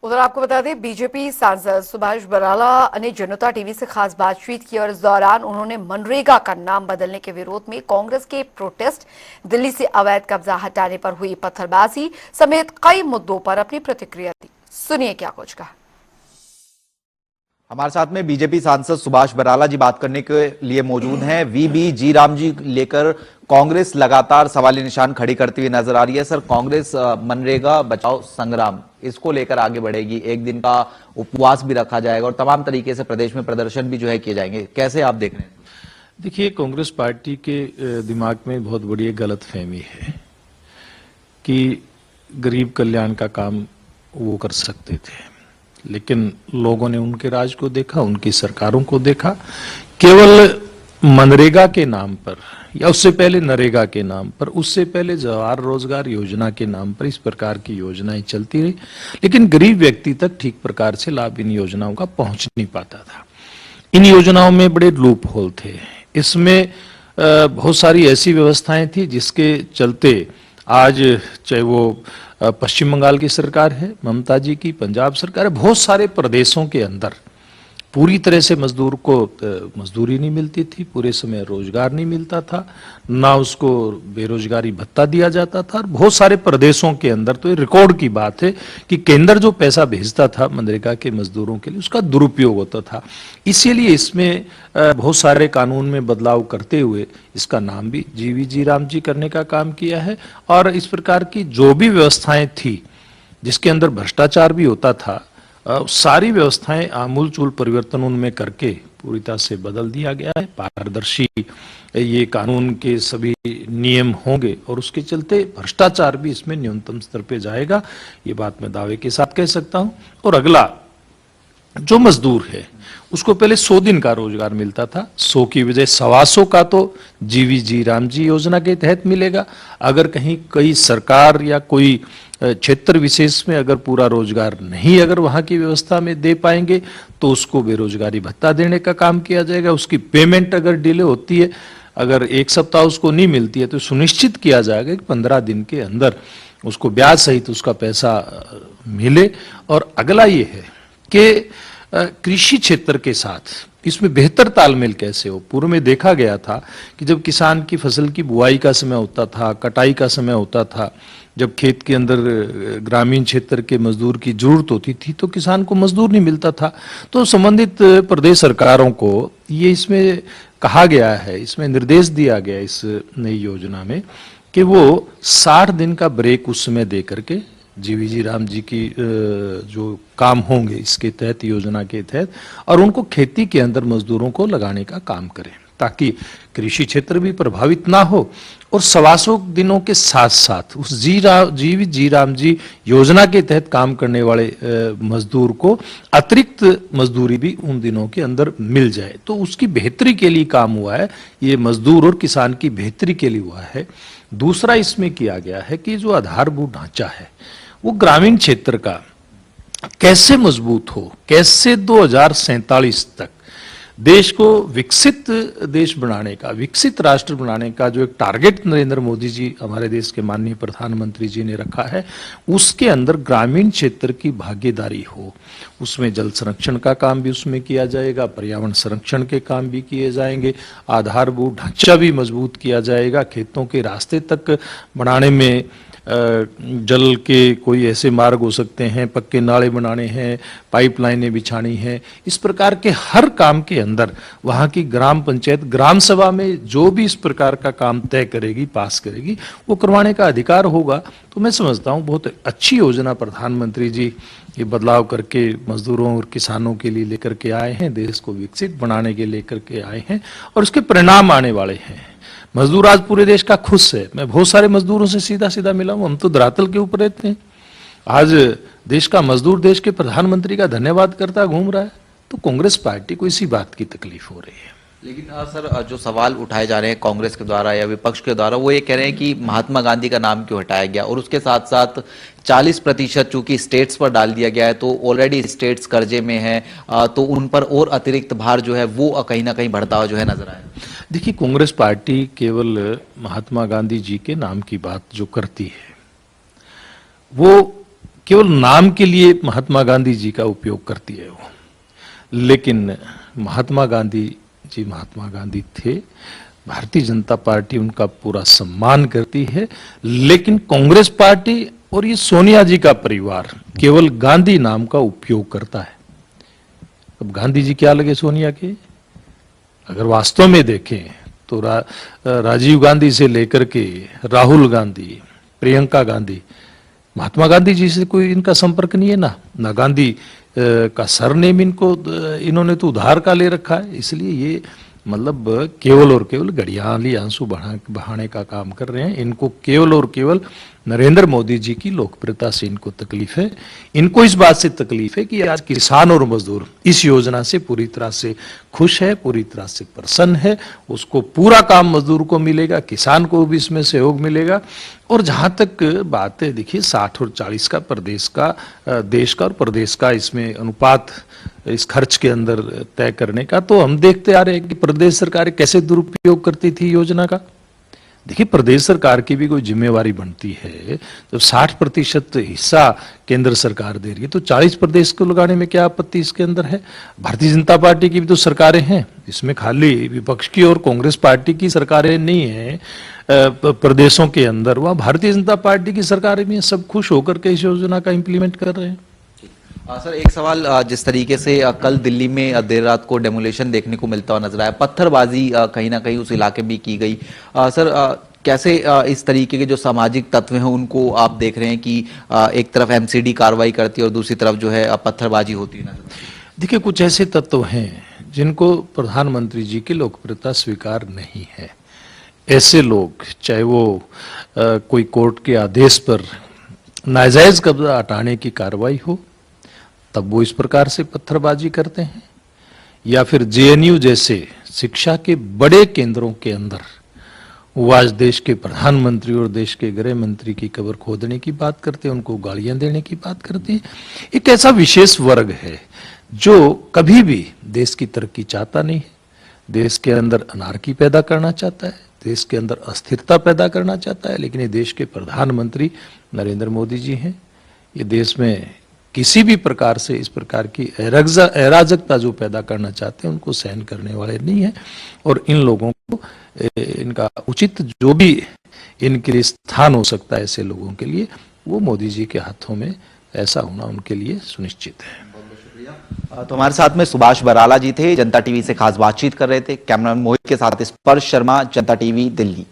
उधर आपको बता दें बीजेपी सांसद सुभाष बराला ने जनता टीवी से खास बातचीत की और इस दौरान उन्होंने मनरेगा का नाम बदलने के विरोध में कांग्रेस के प्रोटेस्ट, दिल्ली से अवैध कब्जा हटाने पर हुई पत्थरबाजी समेत कई मुद्दों पर अपनी प्रतिक्रिया दी। सुनिए क्या कुछ कहा। हमारे साथ में बीजेपी सांसद सुभाष बराला जी बात करने के लिए मौजूद हैं। वीबी जी राम जी लेकर कांग्रेस लगातार सवालिया निशान खड़ी करती हुई नजर आ रही है। सर, कांग्रेस मनरेगा बचाओ संग्राम इसको लेकर आगे बढ़ेगी, एक दिन का उपवास भी रखा जाएगा और तमाम तरीके से प्रदेश में प्रदर्शन भी जो है किए जाएंगे। कैसे आप देख रहे हैं? देखिए, कांग्रेस पार्टी के दिमाग में बहुत बड़ी गलतफहमी है कि गरीब कल्याण का काम वो कर सकते थे, लेकिन लोगों ने उनके राज को देखा, उनकी सरकारों को देखा, केवल मनरेगा के नाम पर या उससे पहले नरेगा के नाम पर, उससे पहले जवाहर रोजगार योजना के नाम पर इस प्रकार की योजनाएं चलती रही, लेकिन गरीब व्यक्ति तक ठीक प्रकार से लाभ इन योजनाओं का पहुंच नहीं पाता था। इन योजनाओं में बड़े लूप होल थे। इसमें बहुत सारी ऐसी व्यवस्थाएं थी जिसके चलते आज चाहे वो पश्चिम बंगाल की सरकार है, ममता जी की पंजाब सरकार है, बहुत सारे प्रदेशों के अंदर पूरी तरह से मजदूर को मजदूरी नहीं मिलती थी, पूरे समय रोजगार नहीं मिलता था, ना उसको बेरोजगारी भत्ता दिया जाता था। और बहुत सारे प्रदेशों के अंदर तो ये रिकॉर्ड की बात है कि केंद्र जो पैसा भेजता था मनरेगा के मजदूरों के लिए उसका दुरुपयोग होता था। इसीलिए इसमें बहुत सारे कानून में बदलाव करते हुए इसका नाम भी जीवी जी राम जी करने का काम किया है। और इस प्रकार की जो भी व्यवस्थाएं थी जिसके अंदर भ्रष्टाचार भी होता था, सारी व्यवस्थाएं आमूलचूल परिवर्तन उनमें करके पूरी तरह से बदल दिया गया है। पारदर्शी ये कानून के सभी नियम होंगे और उसके चलते भ्रष्टाचार भी इसमें न्यूनतम स्तर पे जाएगा, ये बात मैं दावे के साथ कह सकता हूं। और अगला, जो मजदूर है उसको पहले 100 दिन का रोजगार मिलता था, 100 की वजह 125 का तो जीवी जी राम जी योजना के तहत मिलेगा। अगर कहीं कोई सरकार या कोई क्षेत्र विशेष में अगर पूरा रोजगार नहीं अगर वहां की व्यवस्था में दे पाएंगे तो उसको बेरोजगारी भत्ता देने का काम किया जाएगा। उसकी पेमेंट अगर डिले होती है, अगर 1 सप्ताह उसको नहीं मिलती है तो सुनिश्चित किया जाएगा कि 15 दिन के अंदर उसको ब्याज सहित उसका पैसा मिले। और अगला ये है कि कृषि क्षेत्र के साथ इसमें बेहतर तालमेल कैसे हो। पूर्व में देखा गया था कि जब किसान की फसल की बुआई का समय होता था, कटाई का समय होता था, जब खेत के अंदर ग्रामीण क्षेत्र के मजदूर की जरूरत होती थी तो किसान को मजदूर नहीं मिलता था। तो संबंधित प्रदेश सरकारों को ये इसमें कहा गया है, इसमें निर्देश दिया गया इस नई योजना में कि वो 60 दिन का ब्रेक उस समय दे करके जीवी जी राम जी की जो काम होंगे इसके तहत, योजना के तहत, और उनको खेती के अंदर मजदूरों को लगाने का काम करें ताकि कृषि क्षेत्र भी प्रभावित ना हो। और 125 दिनों के साथ साथ उस जीवी जी राम जी योजना के तहत काम करने वाले मजदूर को अतिरिक्त मजदूरी भी उन दिनों के अंदर मिल जाए। तो उसकी बेहतरी के लिए काम हुआ है, ये मजदूर और किसान की बेहतरी के लिए हुआ है। दूसरा इसमें किया गया है कि जो आधारभूत ढांचा है वो ग्रामीण क्षेत्र का कैसे मजबूत हो, कैसे 2047 तक देश को विकसित देश बनाने का, विकसित राष्ट्र बनाने का जो एक टारगेट नरेंद्र मोदी जी हमारे देश के माननीय प्रधानमंत्री जी ने रखा है, उसके अंदर ग्रामीण क्षेत्र की भागीदारी हो। उसमें जल संरक्षण का काम भी उसमें किया जाएगा, पर्यावरण संरक्षण के काम भी किए जाएंगे, आधारभूत ढांचा भी मजबूत किया जाएगा, खेतों के रास्ते तक बनाने में जल के कोई ऐसे मार्ग हो सकते हैं, पक्के नाले बनाने हैं, पाइपलाइनें बिछानी हैं। इस प्रकार के हर काम के अंदर वहां की ग्राम पंचायत, ग्राम सभा में जो भी इस प्रकार का काम तय करेगी, पास करेगी, वो करवाने का अधिकार होगा। तो मैं समझता हूँ बहुत अच्छी योजना प्रधानमंत्री जी ये बदलाव करके मजदूरों और किसानों के लिए लेकर के आए हैं, देश को विकसित बनाने के लेकर के आए हैं और उसके परिणाम आने वाले हैं। मजदूर आज पूरे देश का खुश है। मैं बहुत सारे मजदूरों से सीधा सीधा मिला हूं, हम तो धरातल के ऊपर रहते हैं। आज देश का मजदूर देश के प्रधानमंत्री का धन्यवाद करता घूम रहा है। तो कांग्रेस पार्टी को इसी बात की तकलीफ हो रही है। लेकिन सर, जो सवाल उठाए जा रहे हैं कांग्रेस के द्वारा या विपक्ष के द्वारा, वो ये कह रहे हैं कि महात्मा गांधी का नाम क्यों हटाया गया, और उसके साथ साथ 40% चूंकि स्टेट्स पर डाल दिया गया है तो ऑलरेडी स्टेट्स कर्जे में है, तो उन पर और अतिरिक्त भार जो है वो कहीं ना कहीं बढ़ता हुआ जो है नजर आया। देखिए, कांग्रेस पार्टी केवल महात्मा गांधी जी के नाम की बात जो करती है वो केवल नाम के लिए महात्मा गांधी जी का उपयोग करती है वो, लेकिन महात्मा गांधी थे। भारतीय जनता पार्टी उनका पूरा सम्मान करती है, लेकिन कांग्रेस पार्टी और ये सोनिया जी का परिवार केवल गांधी नाम का उपयोग करता है। अब गांधी जी क्या लगे सोनिया के? अगर वास्तव में देखें तो राजीव गांधी से लेकर के राहुल गांधी, प्रियंका गांधी, महात्मा गांधी जी से कोई इनका संपर्क नहीं है ना गांधी का सरनेम इन्होंने तो उधार का ले रखा है। इसलिए ये मतलब केवल और केवल घड़ियाली आंसू बहाने का काम कर रहे हैं। इनको केवल और केवल नरेंद्र मोदी जी की लोकप्रियता से इनको तकलीफ है। इनको इस बात से तकलीफ है कि आज किसान और मजदूर इस योजना से पूरी तरह से खुश है, पूरी तरह से प्रसन्न है। उसको पूरा काम मजदूर को मिलेगा, किसान को भी इसमें सहयोग मिलेगा। और जहां तक बात है, देखिए 60 और 40 का देश का और प्रदेश का इसमें अनुपात इस खर्च के अंदर तय करने का, तो हम देखते आ रहे हैं कि प्रदेश सरकार कैसे दुरुपयोग करती थी योजना का। देखिए प्रदेश सरकार की भी कोई जिम्मेवारी बनती है। जब 60% हिस्सा केंद्र सरकार दे रही है तो 40 प्रदेश को लगाने में क्या आपत्ति इसके अंदर है? भारतीय जनता पार्टी की भी तो सरकारें हैं, इसमें खाली विपक्ष की और कांग्रेस पार्टी की सरकारें नहीं है प्रदेशों के अंदर, वहां भारतीय जनता पार्टी की सरकारें भी सब खुश होकर के इस योजना का इम्प्लीमेंट कर रहे हैं। सर एक सवाल, जिस तरीके से कल दिल्ली में देर रात को डेमोलेशन देखने को मिलता हुआ नजर आया, पत्थरबाजी कहीं ना कहीं उस इलाके में की गई, सर कैसे इस तरीके के जो सामाजिक तत्व हैं उनको आप देख रहे हैं कि एक तरफ एमसीडी कार्रवाई करती है और दूसरी तरफ जो है पत्थरबाजी होती है नजर? देखिए कुछ ऐसे तत्व हैं जिनको प्रधानमंत्री जी की लोकप्रियता स्वीकार नहीं है। ऐसे लोग, चाहे वो कोई कोर्ट के आदेश पर नाजायज कब्जा हटाने की कार्रवाई हो तब वो इस प्रकार से पत्थरबाजी करते हैं, या फिर जेएनयू जैसे शिक्षा के बड़े केंद्रों के अंदर वो आज देश के प्रधानमंत्री और देश के गृह मंत्री की कब्र खोदने की बात करते हैं, उनको गालियां देने की बात करते हैं। एक ऐसा विशेष वर्ग है जो कभी भी देश की तरक्की चाहता नहीं है, देश के अंदर अनार्की पैदा करना चाहता है, देश के अंदर अस्थिरता पैदा करना चाहता है। लेकिन ये देश के प्रधानमंत्री नरेंद्र मोदी जी हैं। ये देश में किसी भी प्रकार से इस प्रकार की अराजकता जो पैदा करना चाहते हैं उनको सहन करने वाले नहीं है। और इन लोगों को इनका उचित जो भी इनके लिए स्थान हो सकता है ऐसे लोगों के लिए, वो मोदी जी के हाथों में ऐसा होना उनके लिए सुनिश्चित है। तो हमारे साथ में सुभाष बराला जी थे, जनता टीवी से खास बातचीत कर रहे थे। कैमरामैन मोहित के साथ स्पर्श शर्मा, जनता टीवी, दिल्ली।